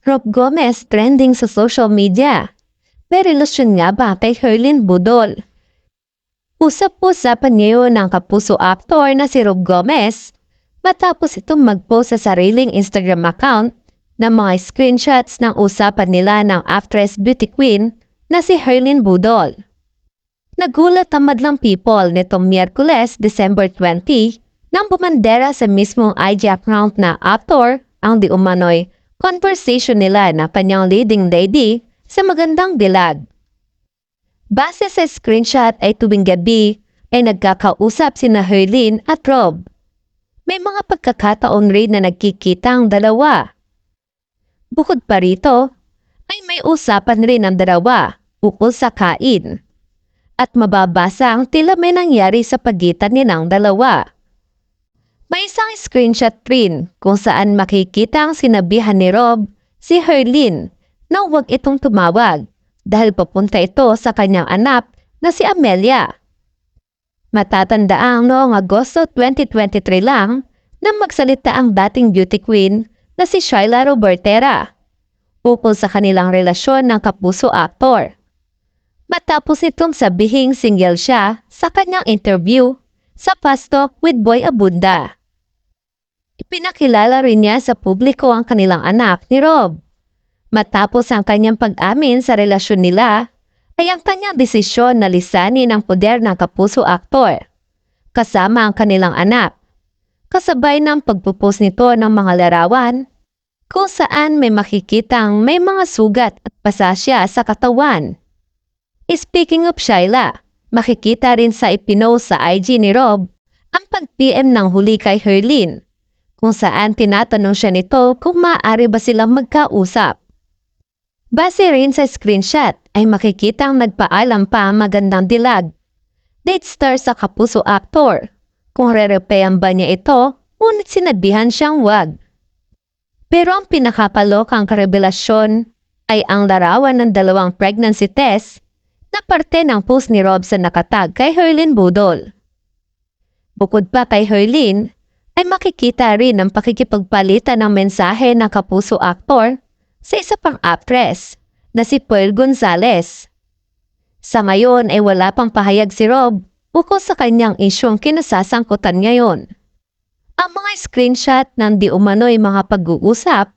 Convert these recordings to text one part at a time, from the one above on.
Rob Gomez trending sa social media. May relasyon nga ba kay Herlin Budol? Usap-usapan ngayon ng kapuso actor na si Rob Gomez matapos itong mag-post sa sariling Instagram account ng mga screenshots ng usapan nila ng actress beauty queen na si Herlin Budol. Nagulat ang madlang people nitong Miyerkules, December 20 nang bumandera sa mismong IG account na actor ang di umano'y conversation nila na kanyang leading lady sa magandang dilag. Base sa screenshot ay tuwing gabi ay nagkakausap sina Herlin at Rob. May mga pagkakataon rin na nagkikita ang dalawa. Bukod pa rito, ay may usapan rin ang dalawa ukol sa kain. At mababasa ang tila may nangyari sa pagitan nilang dalawa. May isang screenshot rin kung saan makikita ang sinabihan ni Rob si Herlin na huwag itong tumawag dahil papunta ito sa kanyang anak na si Amelia. Matatandaang noong Agosto 2023 lang nang magsalita ang dating beauty queen na si Shyla Robertera ukol sa kanilang relasyon ng kapuso aktor. Matapos itong sabihing single siya sa kanyang interview sa Fast Talk with Boy Abunda. Ipinakilala rin niya sa publiko ang kanilang anak ni Rob. Matapos ang kanyang pag-amin sa relasyon nila, ay ang kanyang desisyon na lisanin ang poder ng kapuso aktor, kasama ang kanilang anak, kasabay ng pagpupost nito ng mga larawan, kung saan may makikitang may mga sugat at pasasya sa katawan. Speaking of Shyla, makikita rin sa ipinost sa IG ni Rob ang pag-PM ng huli kay Herlin, kung saan tinatanong siya nito kung maaari ba silang magkausap. Base rin sa screenshot ay makikitang nagpaalam pa ang magandang dilag. Date star sa kapuso actor. Kung re-repayan ba niya ito, ngunit sinabihan siyang wag. Pero ang pinakapalokang karevelasyon ay ang larawan ng dalawang pregnancy test na parte ng post ni Rob sa nakatag kay Herlin Budol. Bukod pa kay Herlin, ay makikita rin ang pakikipagpalitan ng mensahe ng kapuso aktor sa isa pang actress na si Pearl Gonzalez. Sa ngayon ay wala pang pahayag si Rob ukol sa kanyang isyong kinasasangkutan ngayon. Ang mga screenshot ng di umano'y mga pag-uusap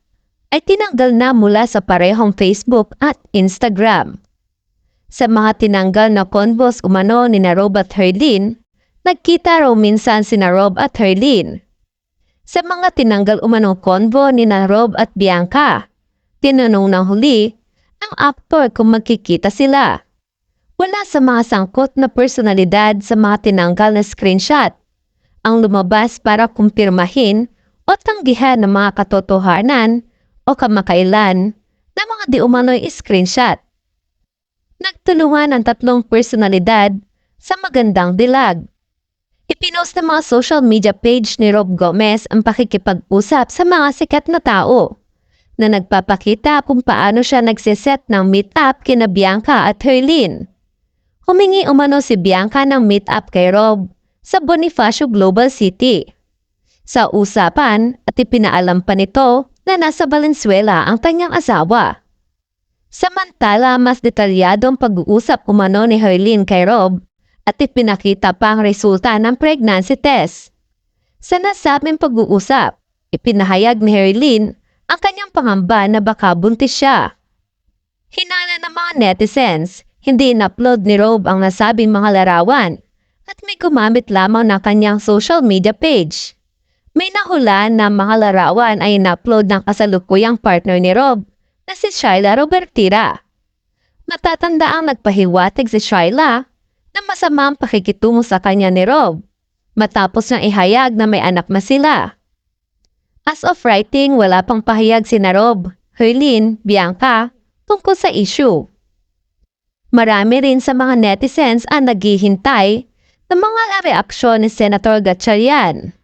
ay tinanggal na mula sa parehong Facebook at Instagram. Sa mga tinanggal na convos umano ni na Rob at Herlin, nagkita raw minsan sina Rob at Herlin. Sa mga tinanggal umanong convo ni na Rob at Bianca, tinanong ng huli ang aktor kung magkikita sila. Wala sa mga sangkot na personalidad sa mga tinanggal na screenshot ang lumabas para kumpirmahin o tanggihan ng mga katotohanan o kamakailan na mga di umano'y screenshot. Nagtulungan ang tatlong personalidad sa magandang dilag. Ipinost ng mga social media page ni Rob Gomez ang pakikipag-usap sa mga sikat na tao na nagpapakita kung paano siya nagsiset ng meet-up kina Bianca at Herlin. Humingi umano si Bianca ng meet-up kay Rob sa Bonifacio Global City. Sa usapan at ipinaalam pa nito na nasa Valenzuela ang kanyang asawa. Samantala, mas detalyadong pag-uusap umano ni Herlin kay Rob at ipinakita pa ang resulta ng pregnancy test. Sa nasabing pag-uusap, ipinahayag ni Herlin ang kanyang pangamba na baka buntis siya. Hinala ng mga netizens, hindi in-upload ni Rob ang nasabing mga larawan at may gumamit lamang ng kanyang social media page. May nahulaan na mga larawan ay in-upload ng kasalukuyang partner ni Rob na si Shyla Robertera. Matatanda ang nagpahiwatig si Shyla na masama ang pakikitungo sa kanya ni Rob matapos niyang ihayag na may anak na sila. As of writing, wala pang pahayag sina Rob, Herlin, Bianca tungkol sa issue. Marami rin sa mga netizens ang naghihintay ng mga reaksyon ni Senator Gatchalian.